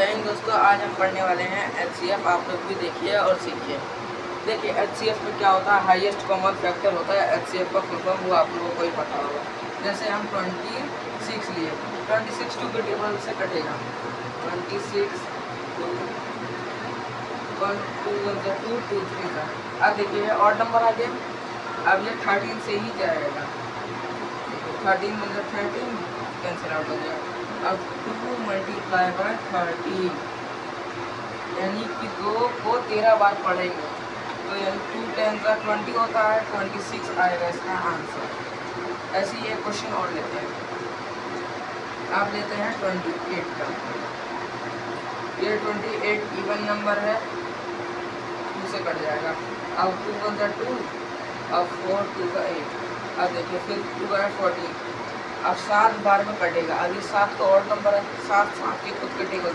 जय हिंद दोस्तों, आज हम पढ़ने वाले हैं एचसीएफ। आप लोग भी देखिए और सीखिए। देखिए एचसीएफ में क्या होता है, हाईएस्ट कॉमन फैक्टर होता है। एचसीएफ का फुल फॉर्म वो आप लोगों को ही पता होगा। जैसे हम 26 लिए, 26 2 के टेबल से कटेगा। 26 1 2 1 2 2 3 का। अब देखिए और नंबर आ गया। अब ये 13 से ही जाएगा। 13 13 कैंसिल आउट हो जाएगा। अब 2 मल्टीप्लाई बाय 13 यानी कि 2 को 13 बार पढ़ेंगे तो यानी 2 10 का 20 होता है। 26 आएगा इसका आंसर। ऐसे ही एक क्वेश्चन और लेते हैं। आप लेते हैं 28 का। ये 28 इवन नंबर है, 2 से कट जाएगा। अब 2 1 2, अब 4 2 का 8। अब देखिए फिर 2 है 14। अब 7 बार में कटेगा। अभी 7 तो और नंबर है, 7 7 के खुद कटेगा।